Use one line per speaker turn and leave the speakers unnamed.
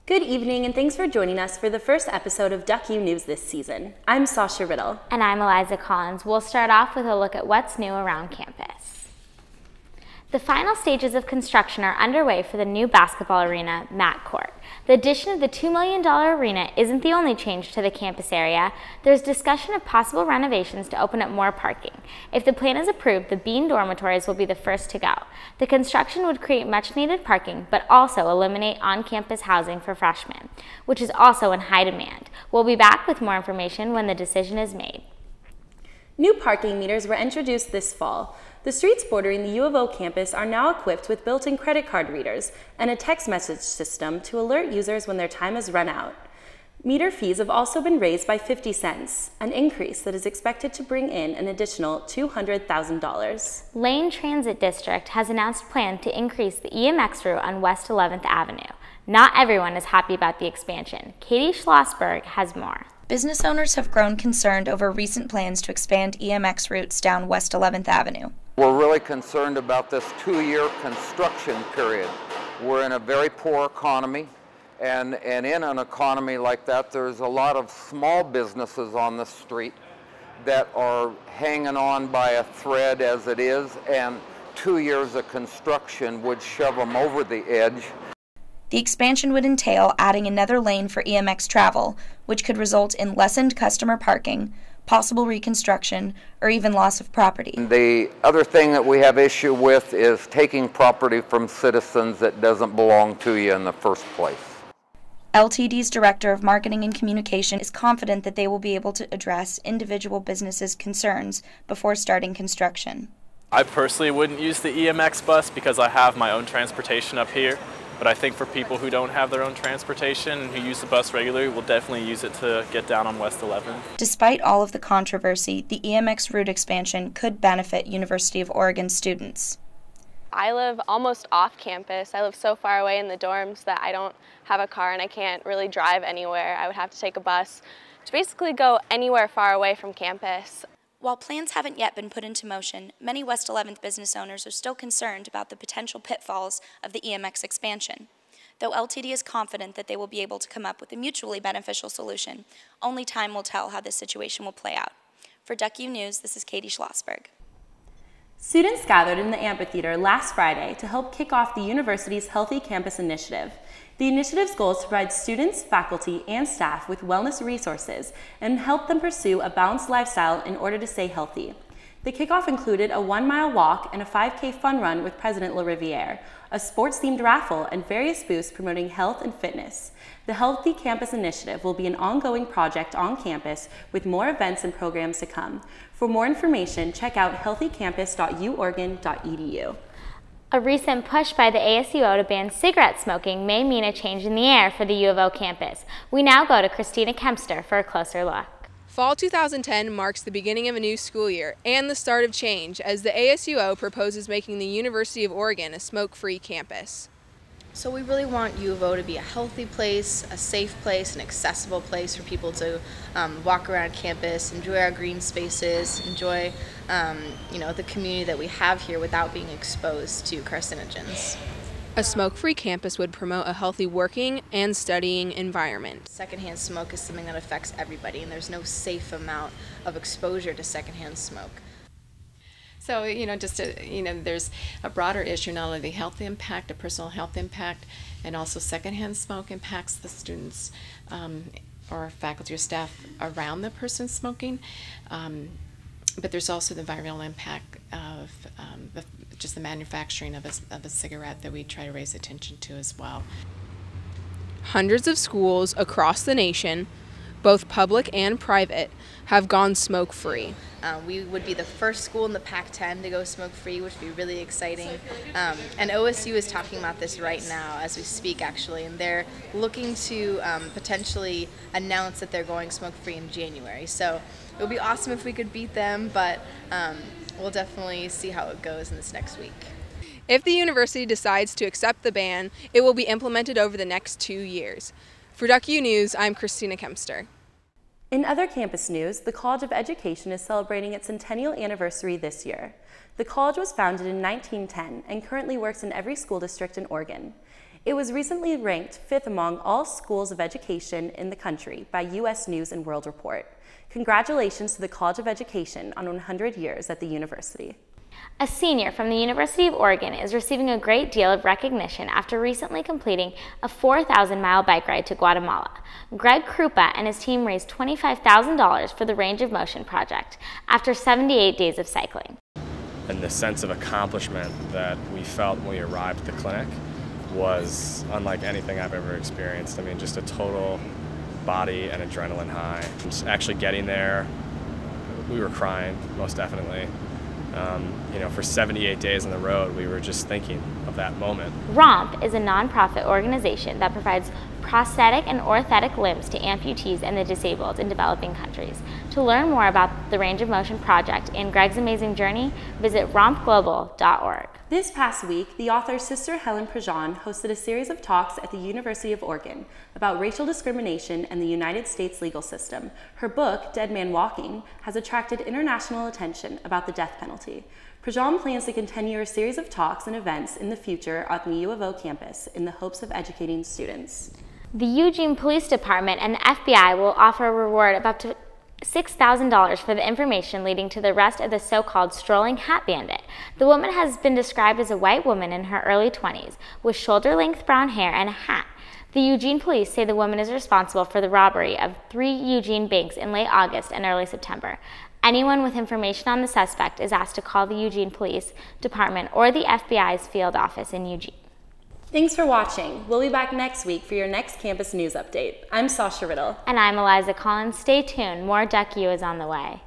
Good evening, and thanks for joining us for the first episode of Duck U News this season. I'm Sasha Riddle.
And I'm Eliza Collins. We'll start off with a look at what's new around campus. The final stages of construction are underway for the new basketball arena, Matt Court. The addition of the $2 million arena isn't the only change to the campus area. There's discussion of possible renovations to open up more parking. If the plan is approved, the Bean dormitories will be the first to go. The construction would create much-needed parking, but also eliminate on-campus housing for freshmen, which is also in high demand. We'll be back with more information when the decision is made.
New parking meters were introduced this fall. The streets bordering the U of O campus are now equipped with built-in credit card readers and a text message system to alert users when their time has run out. Meter fees have also been raised by 50 cents, an increase that is expected to bring in an additional $200,000.
Lane Transit District has announced plans to increase the EMX route on West 11th Avenue. Not everyone is happy about the expansion. Katie Schlossberg has more.
Business owners have grown concerned over recent plans to expand EMX routes down West 11th Avenue.
We're really concerned about this 2-year construction period. We're in a very poor economy, and in an economy like that, there's a lot of small businesses on the street that are hanging on by a thread as it is, and 2 years of construction would shove them over the edge.
The expansion would entail adding another lane for EMX travel, which could result in lessened customer parking, possible reconstruction, or even loss of property.
The other thing that we have issue with is taking property from citizens that doesn't belong to you in the first place.
LTD's Director of Marketing and Communication is confident that they will be able to address individual businesses' concerns before starting construction.
I personally wouldn't use the EMX bus because I have my own transportation up here. But I think for people who don't have their own transportation and who use the bus regularly, will definitely use it to get down on West 11th.
Despite all of the controversy, the EMX route expansion could benefit University of Oregon students.
I live almost off campus. I live so far away in the dorms that I don't have a car and I can't really drive anywhere. I would have to take a bus to basically go anywhere far away from campus.
While plans haven't yet been put into motion, many West 11th business owners are still concerned about the potential pitfalls of the EMX expansion. Though LTD is confident that they will be able to come up with a mutually beneficial solution, only time will tell how this situation will play out. For Duck U News, this is Katie Schlossberg.
Students gathered in the amphitheater last Friday to help kick off the university's Healthy Campus Initiative. The initiative's goal is to provide students, faculty, and staff with wellness resources and help them pursue a balanced lifestyle in order to stay healthy. The kickoff included a 1-mile walk and a 5K fun run with President LaRiviere, a sports-themed raffle, and various booths promoting health and fitness. The Healthy Campus Initiative will be an ongoing project on campus with more events and programs to come. For more information, check out healthycampus.uoregon.edu.
A recent push by the ASUO to ban cigarette smoking may mean a change in the air for the U of O campus. We now go to Christina Kempster for a closer look.
Fall 2010 marks the beginning of a new school year and the start of change as the ASUO proposes making the University of Oregon a smoke-free campus.
So we really want U of O to be a healthy place, a safe place, an accessible place for people to walk around campus, enjoy our green spaces, enjoy the community that we have here without being exposed to carcinogens.
A smoke-free campus would promote a healthy working and studying environment.
Secondhand smoke is something that affects everybody, and there's no safe amount of exposure to secondhand smoke.
So, there's a broader issue, not only the health impact, a personal health impact, and also secondhand smoke impacts the students or faculty or staff around the person smoking. But there's also the environmental impact of just the manufacturing of a cigarette that we try to raise attention to as well.
Hundreds of schools across the nation, both public and private, have gone smoke-free.
We would be the first school in the Pac-10 to go smoke-free, which would be really exciting. And OSU is talking about this right now as we speak, actually, and they're looking to potentially announce that they're going smoke-free in January. So it would be awesome if we could beat them, but we'll definitely see how it goes in this next week.
If the university decides to accept the ban, it will be implemented over the next 2 years. For Duck U News, I'm Christina Kempster.
In other campus news, the College of Education is celebrating its centennial anniversary this year. The college was founded in 1910 and currently works in every school district in Oregon. It was recently ranked 5th among all schools of education in the country by U.S. News and World Report. Congratulations to the College of Education on 100 years at the university.
A senior from the University of Oregon is receiving a great deal of recognition after recently completing a 4,000-mile bike ride to Guatemala. Greg Krupa and his team raised $25,000 for the Range of Motion project after 78 days of cycling.
And the sense of accomplishment that we felt when we arrived at the clinic was unlike anything I've ever experienced. I mean, just a total body and adrenaline high. Just actually getting there, we were crying, most definitely. For 78 days on the road, we were just thinking of that moment.
ROMP is a nonprofit organization that provides prosthetic and orthotic limbs to amputees and the disabled in developing countries. To learn more about the Range of Motion project and Greg's amazing journey, visit rompglobal.org.
This past week, the author Sister Helen Prejean hosted a series of talks at the University of Oregon about racial discrimination and the United States legal system. Her book, Dead Man Walking, has attracted international attention about the death penalty. Prejean plans to continue a series of talks and events in the future at the U of O campus in the hopes of educating students.
The Eugene Police Department and the FBI will offer a reward of up to $6,000 for the information leading to the arrest of the so-called strolling hat bandit. The woman has been described as a white woman in her early 20s with shoulder-length brown hair and a hat. The Eugene police say the woman is responsible for the robbery of 3 Eugene banks in late August and early September. Anyone with information on the suspect is asked to call the Eugene Police Department or the FBI's field office in Eugene.
Thanks for watching. We'll be back next week for your next campus news update. I'm Sasha Riddle.
And I'm Eliza Collins. Stay tuned. More Duck U is on the way.